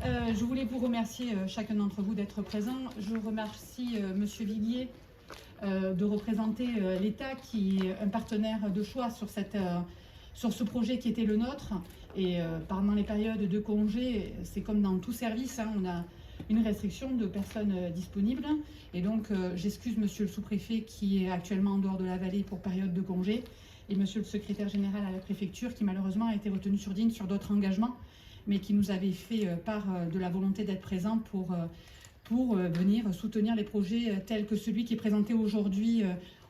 Je voulais vous remercier chacun d'entre vous d'être présent. Je remercie Monsieur Villiers de représenter l'État qui est un partenaire de choix sur ce projet qui était le nôtre. Et pendant les périodes de congé, c'est comme dans tout service, hein, on a une restriction de personnes disponibles. Et donc j'excuse Monsieur le sous-préfet qui est actuellement en dehors de la vallée pour période de congé et Monsieur le secrétaire général à la préfecture qui malheureusement a été retenu sur Digne sur d'autres engagements, mais qui nous avait fait part de la volonté d'être présent pour venir soutenir les projets tels que celui qui est présenté aujourd'hui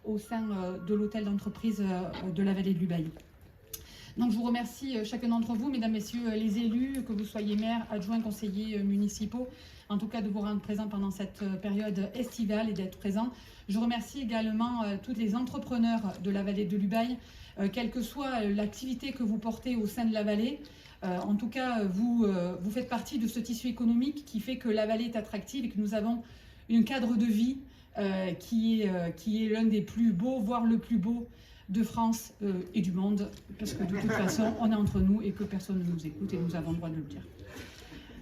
au sein de l'hôtel d'entreprise de la vallée de l'Ubaye. Donc je vous remercie chacun d'entre vous, mesdames, messieurs les élus, que vous soyez maires, adjoints, conseillers municipaux, en tout cas de vous rendre présents pendant cette période estivale et d'être présents. Je remercie également tous les entrepreneurs de la vallée de l'Ubaye, quelle que soit l'activité que vous portez au sein de la vallée. En tout cas, vous faites partie de ce tissu économique qui fait que la vallée est attractive et que nous avons un cadre de vie qui est l'un des plus beaux, voire le plus beau de France et du monde, parce que de toute façon, on est entre nous et que personne ne nous écoute et nous avons le droit de le dire.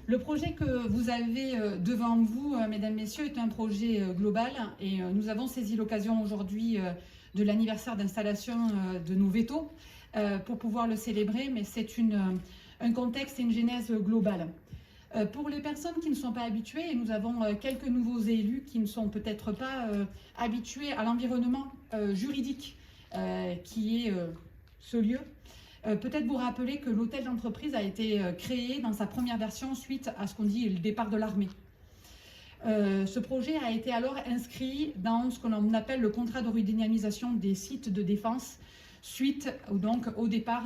Le projet que vous avez devant vous, mesdames, messieurs, est un projet global et nous avons saisi l'occasion aujourd'hui de l'anniversaire d'installation de nos vétos pour pouvoir le célébrer, mais c'est un contexte et une genèse globale. Pour les personnes qui ne sont pas habituées, et nous avons quelques nouveaux élus qui ne sont peut-être pas habitués à l'environnement juridique qui est ce lieu, peut-être vous rappeler que l'hôtel d'entreprise a été créé dans sa première version suite à ce qu'on dit le départ de l'armée. Ce projet a été alors inscrit dans ce qu'on appelle le contrat de redynamisation des sites de défense suite donc au départ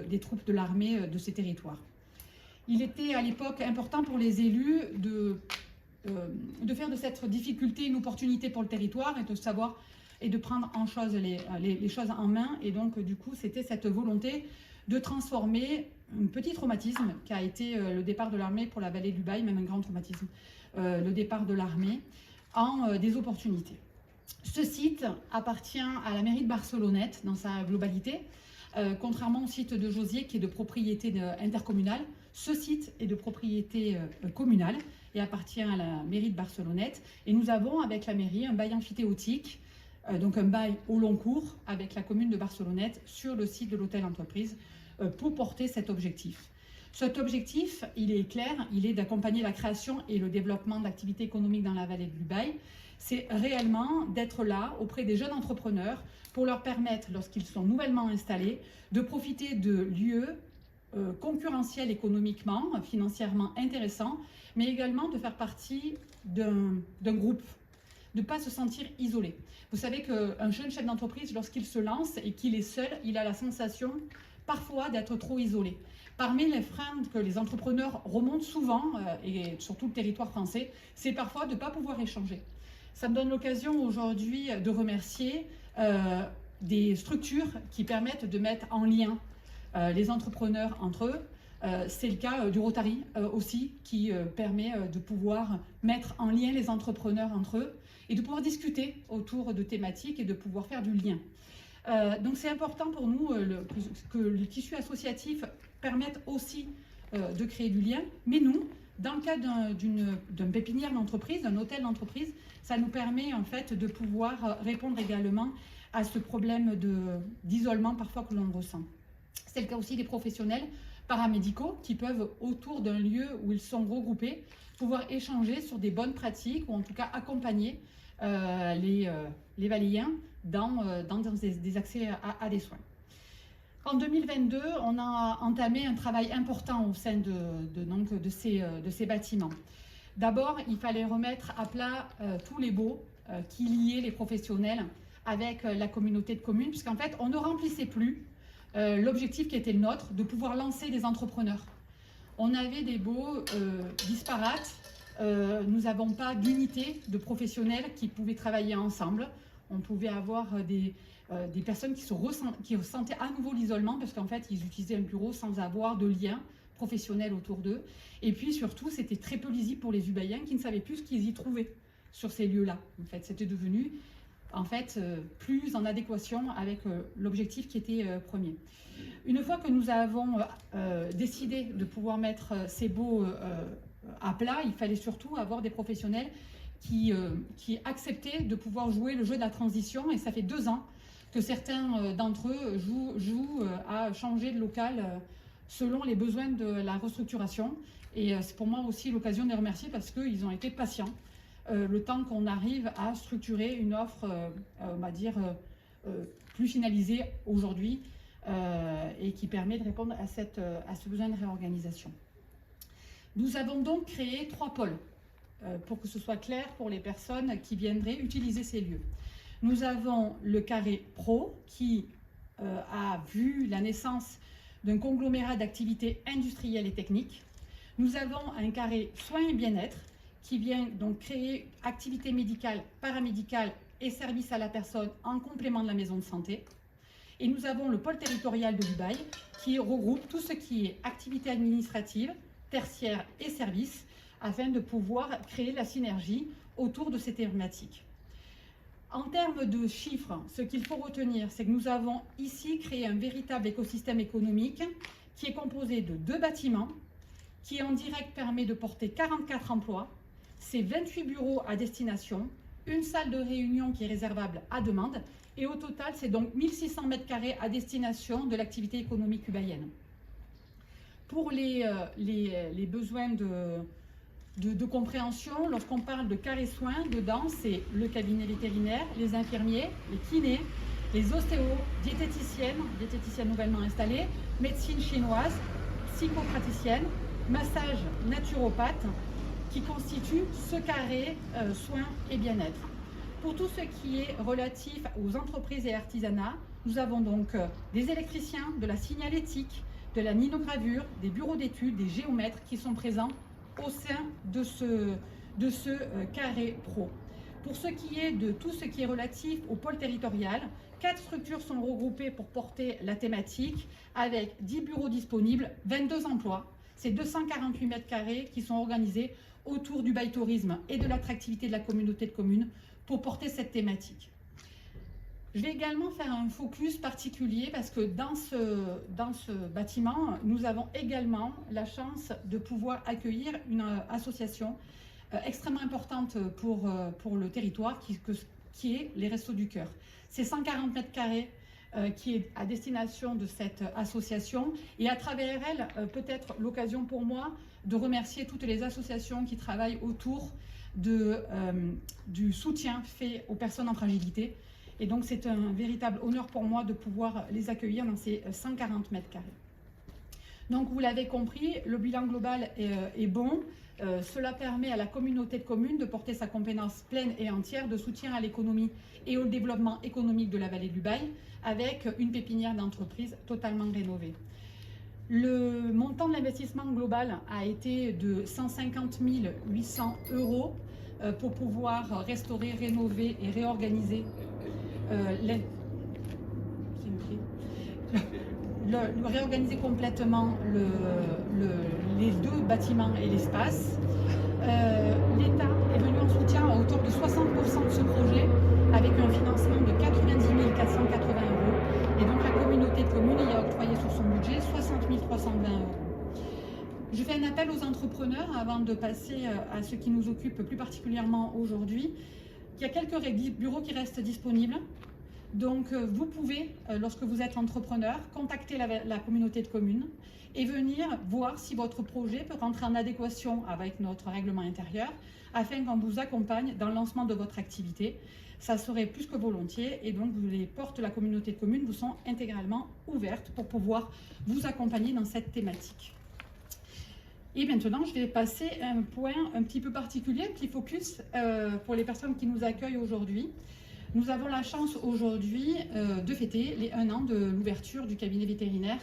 des troupes de l'armée de ces territoires. Il était à l'époque important pour les élus de faire de cette difficulté une opportunité pour le territoire et de savoir et de prendre les choses en main. Et donc du coup c'était cette volonté de transformer un petit traumatisme qui a été le départ de l'armée pour la vallée de l'Ubaye, même un grand traumatisme, le départ de l'armée, en des opportunités. Ce site appartient à la mairie de Barcelonnette dans sa globalité, contrairement au site de Josier qui est de propriété intercommunale. Ce site est de propriété communale et appartient à la mairie de Barcelonnette. Et nous avons avec la mairie un bail amphithéotique, donc un bail au long cours avec la commune de Barcelonnette sur le site de l'hôtel entreprise pour porter cet objectif. Cet objectif, il est clair, il est d'accompagner la création et le développement d'activités économiques dans la vallée de l'Ubaye. C'est réellement d'être là auprès des jeunes entrepreneurs pour leur permettre, lorsqu'ils sont nouvellement installés, de profiter de lieux concurrentiels économiquement, financièrement intéressants, mais également de faire partie d'un groupe, de ne pas se sentir isolé. Vous savez qu'un jeune chef d'entreprise, lorsqu'il se lance et qu'il est seul, il a la sensation parfois d'être trop isolé. Parmi les freins que les entrepreneurs remontent souvent, et sur tout le territoire français, c'est parfois de ne pas pouvoir échanger. Ça me donne l'occasion aujourd'hui de remercier des structures qui permettent de mettre en lien les entrepreneurs entre eux. C'est le cas du Rotary aussi, qui permet de pouvoir mettre en lien les entrepreneurs entre eux et de pouvoir discuter autour de thématiques et de pouvoir faire du lien. Donc c'est important pour nous que le tissu associatif permette aussi de créer du lien, mais nous, dans le cas d'une pépinière d'entreprise, d'un hôtel d'entreprise, ça nous permet en fait de pouvoir répondre également à ce problème d'isolement parfois que l'on ressent. C'est le cas aussi des professionnels paramédicaux qui peuvent, autour d'un lieu où ils sont regroupés, pouvoir échanger sur des bonnes pratiques ou en tout cas accompagner les Valléens dans des accès à des soins. En 2022, on a entamé un travail important au sein de ces bâtiments. D'abord, il fallait remettre à plat tous les baux qui liaient les professionnels avec la communauté de communes, puisqu'en fait, on ne remplissait plus l'objectif qui était le nôtre, de pouvoir lancer des entrepreneurs. On avait des baux disparates, nous n'avons pas d'unité de professionnels qui pouvaient travailler ensemble. On pouvait avoir des personnes qui ressentaient à nouveau l'isolement parce qu'en fait, ils utilisaient un bureau sans avoir de lien professionnel autour d'eux. Et puis surtout, c'était très peu lisible pour les Ubayens qui ne savaient plus ce qu'ils y trouvaient sur ces lieux-là. En fait, c'était devenu plus en adéquation avec l'objectif qui était premier. Une fois que nous avons décidé de pouvoir mettre ces baux à plat, il fallait surtout avoir des professionnels qui acceptaient de pouvoir jouer le jeu de la transition. Et ça fait 2 ans que certains d'entre eux jouent à changer de local selon les besoins de la restructuration. Et c'est pour moi aussi l'occasion de les remercier parce qu'ils ont été patients le temps qu'on arrive à structurer une offre, on va dire, plus finalisée aujourd'hui et qui permet de répondre à ce besoin de réorganisation. Nous avons donc créé 3 pôles pour que ce soit clair pour les personnes qui viendraient utiliser ces lieux. Nous avons le carré Pro qui a vu la naissance d'un conglomérat d'activités industrielles et techniques. Nous avons un carré soins et bien-être qui vient donc créer activités médicales, paramédicales et services à la personne en complément de la maison de santé. Et nous avons le pôle territorial de Dubaï qui regroupe tout ce qui est activités administratives, tertiaires et services afin de pouvoir créer la synergie autour de ces thématiques. En termes de chiffres, ce qu'il faut retenir, c'est que nous avons ici créé un véritable écosystème économique qui est composé de 2 bâtiments, qui en direct permet de porter 44 emplois, c'est 28 bureaux à destination, une salle de réunion qui est réservable à demande, et au total, c'est donc 1600 m² à destination de l'activité économique cubaïenne. Pour les besoins de compréhension, lorsqu'on parle de carré soins, dedans, c'est le cabinet vétérinaire, les infirmiers, les kinés, les ostéos, diététiciennes nouvellement installées, médecine chinoise, psychopraticienne, massage naturopathe, qui constitue ce carré soins et bien-être. Pour tout ce qui est relatif aux entreprises et artisanats, nous avons donc des électriciens, de la signalétique, de la ninogravure, des bureaux d'études, des géomètres qui sont présents au sein de ce carré pro. Pour ce qui est de tout ce qui est relatif au pôle territorial, 4 structures sont regroupées pour porter la thématique avec 10 bureaux disponibles, 22 emplois. C'est 248 m² qui sont organisés autour du bail tourisme et de l'attractivité de la communauté de communes pour porter cette thématique. Je vais également faire un focus particulier parce que dans ce bâtiment, nous avons également la chance de pouvoir accueillir une association extrêmement importante pour le territoire qui est les Restos du Cœur. C'est 140 m² qui est à destination de cette association et à travers elle, peut-être l'occasion pour moi de remercier toutes les associations qui travaillent autour du soutien fait aux personnes en fragilité. Et donc c'est un véritable honneur pour moi de pouvoir les accueillir dans ces 140 m². Donc vous l'avez compris, le bilan global est bon. Cela permet à la communauté de communes de porter sa compétence pleine et entière de soutien à l'économie et au développement économique de la vallée du Bail avec une pépinière d'entreprise totalement rénovée. Le montant de l'investissement global a été de 150 800 € pour pouvoir restaurer, rénover et réorganiser réorganiser complètement les 2 bâtiments et l'espace. L'État est venu en soutien à hauteur de 60% de ce projet avec un financement de 90 480 €. Et donc la communauté de communes y a octroyé sur son budget 60 320 €. Je fais un appel aux entrepreneurs avant de passer à ce qui nous occupe plus particulièrement aujourd'hui. Il y a quelques bureaux qui restent disponibles. Donc vous pouvez, lorsque vous êtes entrepreneur, contacter la communauté de communes et venir voir si votre projet peut rentrer en adéquation avec notre règlement intérieur afin qu'on vous accompagne dans le lancement de votre activité. Ça serait plus que volontiers et donc les portes de la communauté de communes vous sont intégralement ouvertes pour pouvoir vous accompagner dans cette thématique. Et maintenant, je vais passer à un point un petit peu particulier, un petit focus pour les personnes qui nous accueillent aujourd'hui. Nous avons la chance aujourd'hui de fêter les 1 an de l'ouverture du cabinet vétérinaire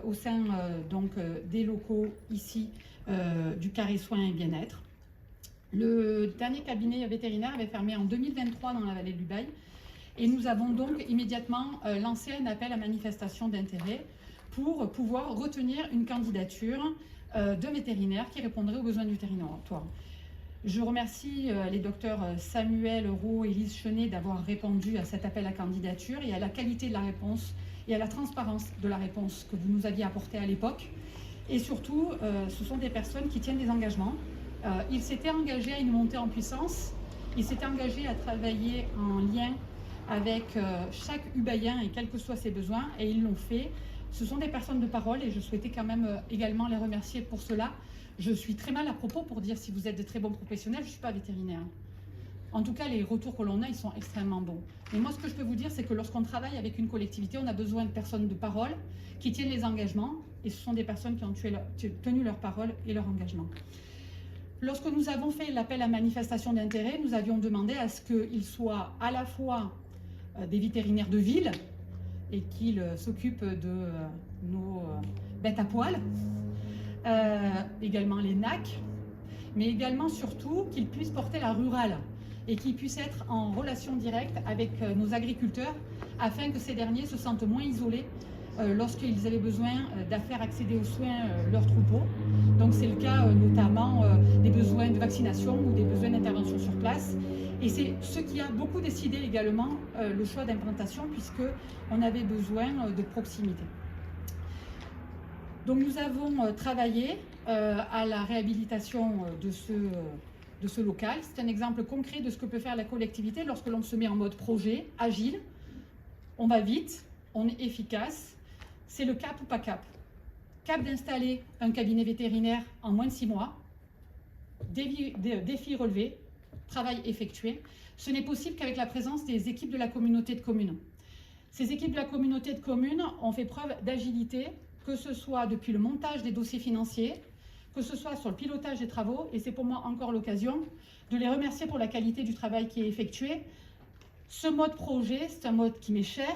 au sein des locaux ici du carré soins et bien-être. Le dernier cabinet vétérinaire avait fermé en 2023 dans la vallée du Bail et nous avons donc immédiatement lancé un appel à manifestation d'intérêt pour pouvoir retenir une candidature d'un vétérinaire qui répondrait aux besoins du territoire. Je remercie les docteurs Samuel Roux et Lise Chenet d'avoir répondu à cet appel à candidature et à la qualité de la réponse et à la transparence de la réponse que vous nous aviez apportée à l'époque. Et surtout, ce sont des personnes qui tiennent des engagements. Ils s'étaient engagés à une montée en puissance, ils s'étaient engagés à travailler en lien avec chaque Ubaïen et quels que soient ses besoins, et ils l'ont fait. Ce sont des personnes de parole et je souhaitais quand même également les remercier pour cela. Je suis très mal à propos pour dire si vous êtes de très bons professionnels, je ne suis pas vétérinaire. En tout cas, les retours que l'on a, ils sont extrêmement bons. Mais moi, ce que je peux vous dire, c'est que lorsqu'on travaille avec une collectivité, on a besoin de personnes de parole qui tiennent les engagements, et ce sont des personnes qui ont tenu leur parole et leur engagement. Lorsque nous avons fait l'appel à manifestation d'intérêt, nous avions demandé à ce qu'ils soient à la fois des vétérinaires de ville et qu'ils s'occupent de nos bêtes à poil, également les NAC, mais également surtout qu'ils puissent porter la rurale et qu'ils puissent être en relation directe avec nos agriculteurs afin que ces derniers se sentent moins isolés lorsqu'ils avaient besoin d'affaire accéder aux soins leurs troupeaux. Donc c'est le cas notamment des besoins de vaccination ou des besoins d'intervention sur place. Et c'est ce qui a beaucoup décidé également le choix d'implantation puisqu'on avait besoin de proximité. Donc nous avons travaillé à la réhabilitation de ce local. C'est un exemple concret de ce que peut faire la collectivité lorsque l'on se met en mode projet, agile. On va vite, on est efficace. C'est le cap ou pas cap. Cap d'installer un cabinet vétérinaire en moins de 6 mois. Défi relevé, travail effectué. Ce n'est possible qu'avec la présence des équipes de la communauté de communes. Ces équipes de la communauté de communes ont fait preuve d'agilité, que ce soit depuis le montage des dossiers financiers, que ce soit sur le pilotage des travaux, et c'est pour moi encore l'occasion de les remercier pour la qualité du travail qui est effectué. Ce mode projet, c'est un mode qui m'est cher.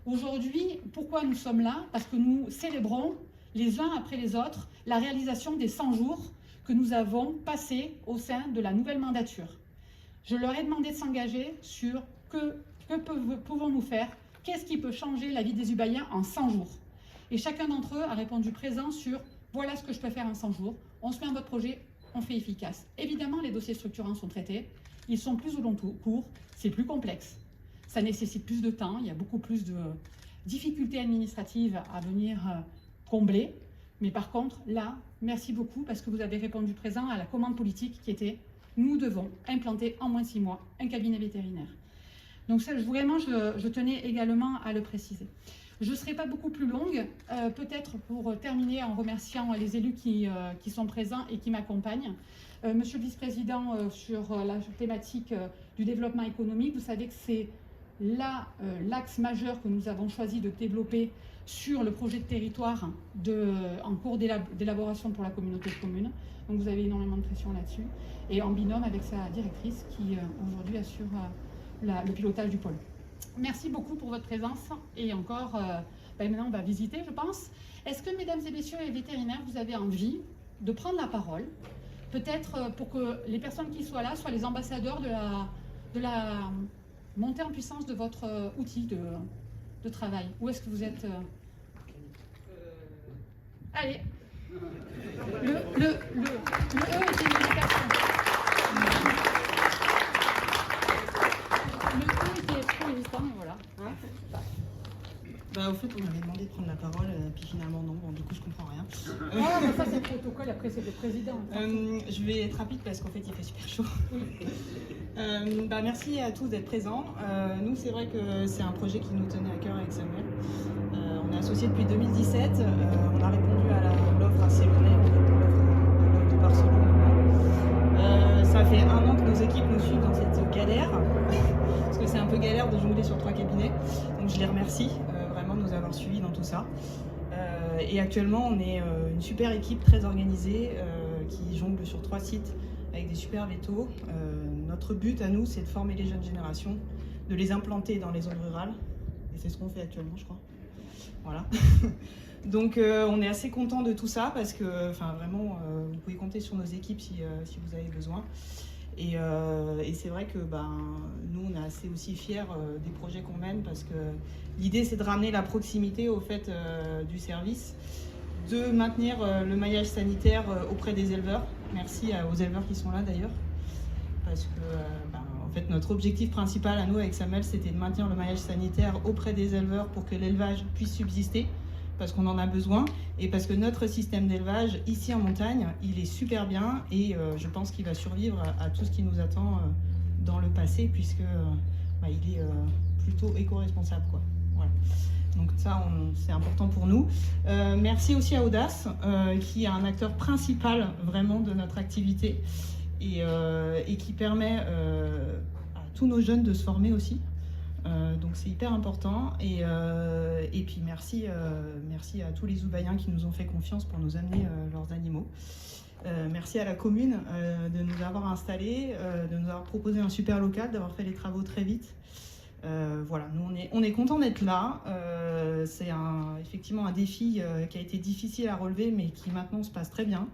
Aujourd'hui, pourquoi nous sommes là? Parce que nous célébrons, les uns après les autres, la réalisation des 100 jours que nous avons passés au sein de la nouvelle mandature. Je leur ai demandé de s'engager sur que pouvons-nous faire, qu'est-ce qui peut changer la vie des Ubaïens en 100 jours. Et chacun d'entre eux a répondu présent sur « voilà ce que je peux faire en 100 jours, on se met en mode projet, on fait efficace ». Évidemment, les dossiers structurants sont traités, ils sont plus ou long cours, c'est plus complexe, ça nécessite plus de temps, il y a beaucoup plus de difficultés administratives à venir combler. Mais par contre, là, merci beaucoup parce que vous avez répondu présent à la commande politique qui était « nous devons implanter en moins de 6 mois un cabinet vétérinaire ». Donc ça, vraiment, je tenais également à le préciser. Je ne serai pas beaucoup plus longue, peut-être pour terminer en remerciant les élus qui sont présents et qui m'accompagnent. Monsieur le vice-président, sur la thématique du développement économique, vous savez que c'est l'axe majeur que nous avons choisi de développer sur le projet de territoire en cours d'élaboration pour la communauté de communes. Donc vous avez énormément de pression là-dessus. Et en binôme avec sa directrice qui aujourd'hui assure le pilotage du pôle. Merci beaucoup pour votre présence et encore, maintenant on va visiter je pense. Est-ce que mesdames et messieurs les vétérinaires, vous avez envie de prendre la parole, peut-être pour que les personnes qui soient là soient les ambassadeurs de la montée en puissance de votre outil de travail? Où est-ce que vous êtes Allez, le E est une indication. Le E était trop résistant, mais voilà. Au fait, on m'avait demandé de prendre la parole, puis finalement non, bon, du coup je comprends rien. Ah, mais ça c'est le protocole, après c'est le président. Je vais être rapide parce qu'en fait il fait super chaud. Oui. Merci à tous d'être présents. Nous, c'est vrai que c'est un projet qui nous tenait à cœur avec Samuel. On est associés depuis 2017. On a répondu à l'offre à Célonais, l'offre de Barcelone. Ça fait 1 an que nos équipes nous suivent dans cette galère, parce que c'est un peu galère de jongler sur 3 cabinets. Donc je les remercie vraiment de nous avoir suivis dans tout ça. Et actuellement, on est une super équipe très organisée qui jongle sur 3 sites avec des super vétos. Notre but à nous, c'est de former les jeunes générations, de les implanter dans les zones rurales. Et c'est ce qu'on fait actuellement, je crois. Voilà. Donc on est assez content de tout ça parce que vraiment, vous pouvez compter sur nos équipes si vous avez besoin. Et c'est vrai que nous, on est assez aussi fiers des projets qu'on mène parce que l'idée, c'est de ramener la proximité au fait du service, de maintenir le maillage sanitaire auprès des éleveurs. Merci aux éleveurs qui sont là d'ailleurs. parce que en fait, notre objectif principal à nous avec Samuel, c'était de maintenir le maillage sanitaire auprès des éleveurs pour que l'élevage puisse subsister, parce qu'on en a besoin, et parce que notre système d'élevage ici en montagne, il est super bien, et je pense qu'il va survivre à tout ce qui nous attend dans le passé, puisque il est plutôt éco-responsable, quoi. Voilà. Donc ça, c'est important pour nous. Merci aussi à Audace, qui est un acteur principal vraiment de notre activité, et qui permet à tous nos jeunes de se former aussi. Donc c'est hyper important, et puis merci à tous les Oubayens qui nous ont fait confiance pour nous amener leurs animaux. Merci à la commune de nous avoir installés, de nous avoir proposé un super local, d'avoir fait les travaux très vite. Voilà, nous on est contents d'être là. C'est effectivement un défi qui a été difficile à relever, mais qui maintenant se passe très bien.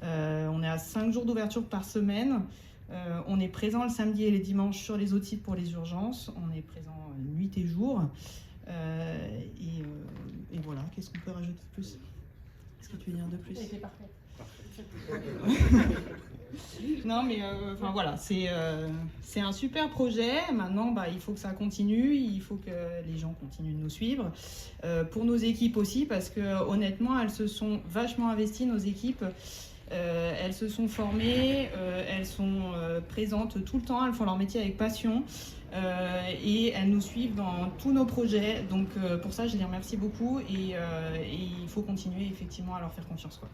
On est à 5 jours d'ouverture par semaine. On est présent le samedi et les dimanches sur les autres sites pour les urgences. On est présent nuit et jour. Et voilà, qu'est-ce qu'on peut rajouter de plus? Qu'est-ce que tu veux dire de plus? C'est parfait. Non, mais enfin voilà, c'est un super projet. Maintenant, il faut que ça continue, il faut que les gens continuent de nous suivre. Pour nos équipes aussi, parce que honnêtement, elles se sont vachement investies, nos équipes. Elles se sont formées, elles sont présentes tout le temps, elles font leur métier avec passion, et elles nous suivent dans tous nos projets. Donc pour ça, je les remercie beaucoup, et il faut continuer effectivement à leur faire confiance, quoi.